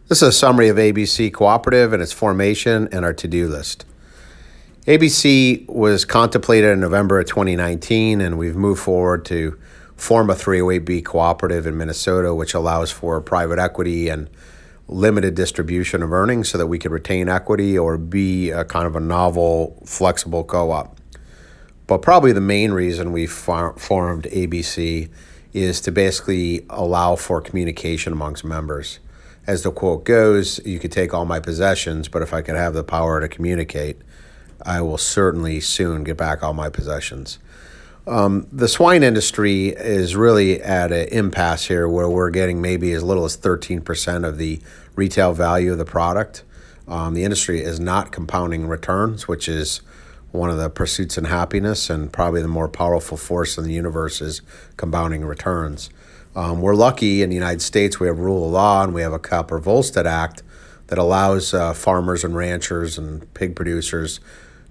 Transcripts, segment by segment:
This is a summary of ABC Cooperative and its formation and our to-do list. ABC was contemplated in November of 2019, and we've moved forward to form a 308B cooperative in Minnesota, which allows for private equity and limited distribution of earnings so that we could retain equity or be a kind of a novel, flexible co-op. But probably the main reason we formed ABC is to basically allow for communication amongst members. As the quote goes, you could take all my possessions, but if I could have the power to communicate, I will certainly soon get back all my possessions. The swine industry is really at an impasse here where we're getting maybe as little as 13% of the retail value of the product. The industry is not compounding returns, which is one of the pursuits in happiness, and probably the more powerful force in the universe is compounding returns. We're lucky in the United States. We have rule of law, and we have a Capper-Volstead Act that allows farmers and ranchers and pig producers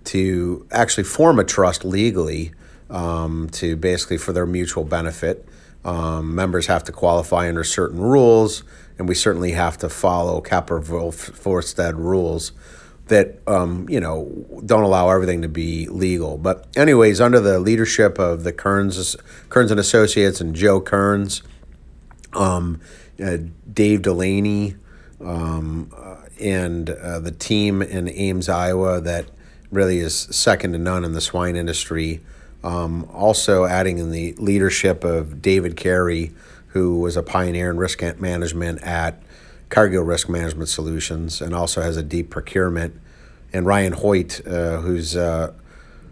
to actually form a trust legally to basically for their mutual benefit. Members have to qualify under certain rules, and we certainly have to follow Capper-Volstead rules that don't allow everything to be legal. But anyways, under the leadership of the Kearns and Associates and Joe Kearns, Dave Delaney, and the team in Ames, Iowa, that really is second to none in the swine industry. Also adding in the leadership of David Carey, who was a pioneer in risk management at Cargill Risk Management Solutions and also has a deep procurement, and Ryan Hoyt, who's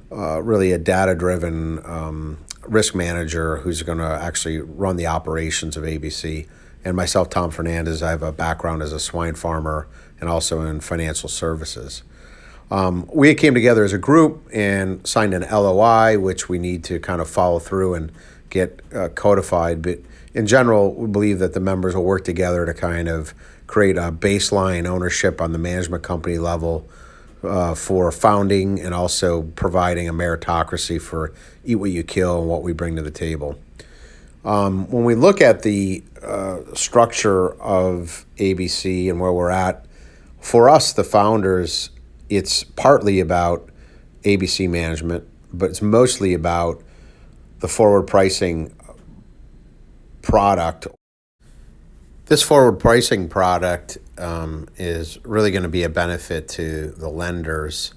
really a data-driven risk manager who's going to actually run the operations of ABC. And myself, Tom Fernandez, I have a background as a swine farmer and also in financial services. We came together as a group and signed an LOI, which we need to kind of follow through and get codified. But in general, we believe that the members will work together to kind of create a baseline ownership on the management company level for founding and also providing a meritocracy for eat what you kill and what we bring to the table. When we look at the structure of ABC and where we're at, for us, the founders, it's partly about ABC management, but it's mostly about the forward pricing product. This forward pricing product is really going to be a benefit to the lenders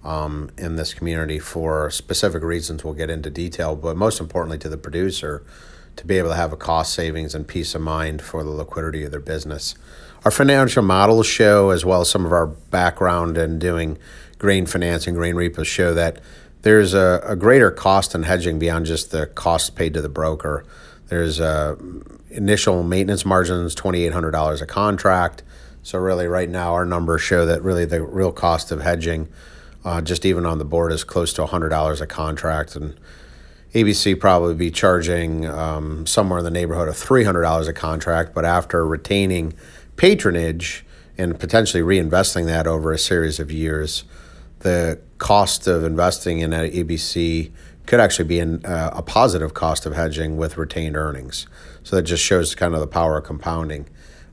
in this community for specific reasons we'll get into detail, but most importantly to the producer to be able to have a cost savings and peace of mind for the liquidity of their business. Our financial models show, as well as some of our background in doing grain financing, grain repos, show that there's a greater cost in hedging beyond just the cost paid to the broker. There's initial maintenance margins, $2,800 a contract. So really right now our numbers show that really the real cost of hedging just even on the board is close to $100 a contract. And ABC probably be charging somewhere in the neighborhood of $300 a contract, but after retaining patronage and potentially reinvesting that over a series of years, the cost of investing in ABC could actually be a positive cost of hedging with retained earnings. So that just shows kind of the power of compounding.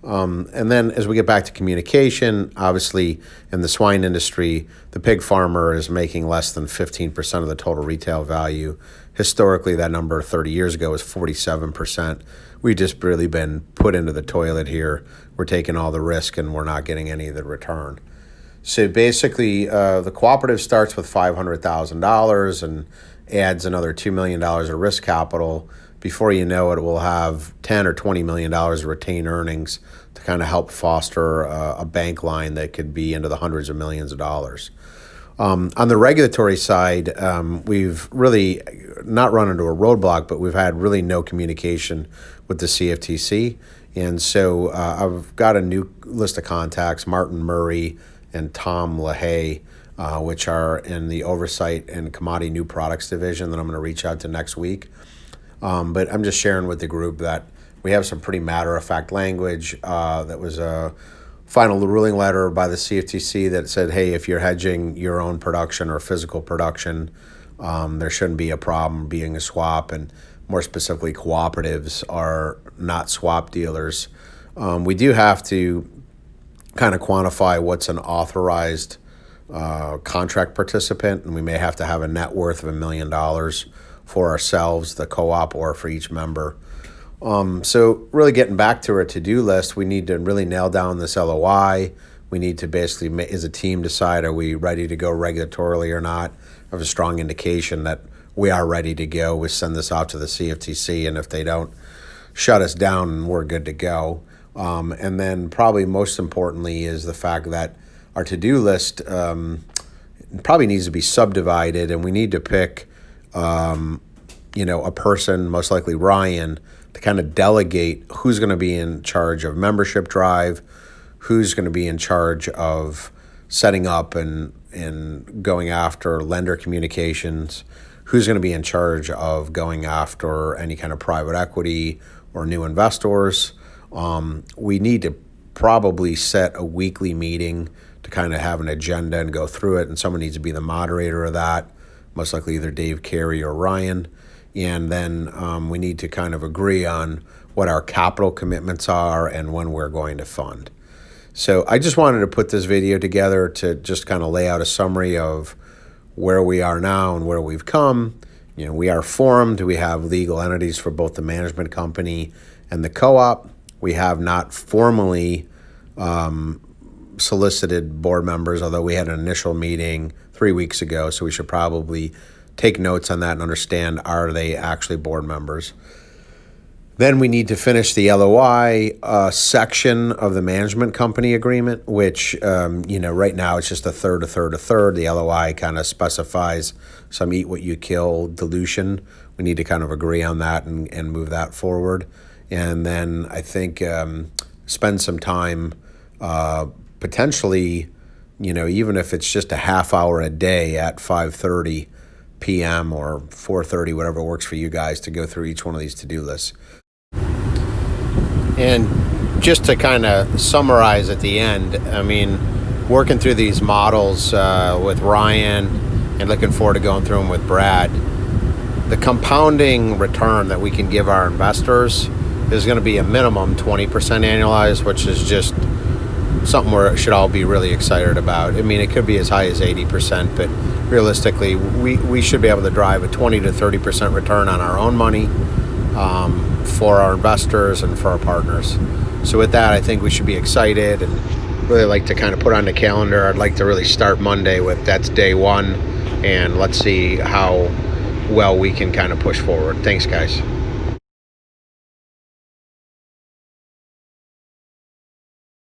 And then as we get back to communication, obviously in the swine industry, the pig farmer is making less than 15% of the total retail value. Historically, that number 30 years ago was 47%. We've just really been put into the toilet here. We're taking all the risk and we're not getting any of the return. So basically, the cooperative starts with $500,000 and adds another $2 million of risk capital. Before you know it, we'll have $10 or $20 million of retained earnings to kind of help foster a bank line that could be into the hundreds of millions of dollars. On the regulatory side, we've really not run into a roadblock, but we've had really no communication with the CFTC. And so I've got a new list of contacts, Martin Murray and Tom LaHaye, which are in the Oversight and Commodity New Products Division that I'm going to reach out to next week. But I'm just sharing with the group that we have some pretty matter-of-fact language. That was a final ruling letter by the CFTC that said, hey, if you're hedging your own production or physical production, there shouldn't be a problem being a swap. And more specifically, cooperatives are not swap dealers. We do have to kind of quantify what's an authorized contract participant, and we may have to have a net worth of $1 million for ourselves, the co-op, or for each member. So really getting back to our to-do list, we need to really nail down this LOI. We need to basically, as a team, decide, are we ready to go regulatorily or not? I have a strong indication that we are ready to go. We send this out to the CFTC, and if they don't shut us down, we're good to go. And then probably most importantly is the fact that our to-do list probably needs to be subdivided, and we need to pick, a person, most likely Ryan, to kind of delegate who's going to be in charge of membership drive, who's going to be in charge of setting up and going after lender communications, who's going to be in charge of going after any kind of private equity or new investors. We need to probably set a weekly meeting to kind of have an agenda and go through it, and someone needs to be the moderator of that, most likely either Dave Carey or Ryan. And then we need to kind of agree on what our capital commitments are and when we're going to fund. So I just wanted to put this video together to just kind of lay out a summary of where we are now and where we've come. We are formed. We have legal entities for both the management company and the co-op. We have not formally solicited board members, although we had an initial meeting 3 weeks ago, so we should probably take notes on that and understand, are they actually board members? Then we need to finish the LOI section of the management company agreement, which, right now it's just a third. The LOI kind of specifies some eat what you kill dilution. We need to kind of agree on that and move that forward. And then I think spend some time potentially, even if it's just a half hour a day at 5:30 p.m. or 4:30, whatever works for you guys, to go through each one of these to-do lists. And just to kind of summarize at the end, working through these models with Ryan and looking forward to going through them with Brad, the compounding return that we can give our investors is going to be a minimum 20% annualized, which is just something we should all be really excited about. It could be as high as 80%, but realistically, we should be able to drive a 20 to 30% return on our own money for our investors and for our partners. So with that, I think we should be excited and really like to kind of put on the calendar. I'd like to really start Monday with that's day one, and let's see how well we can kind of push forward. Thanks, guys.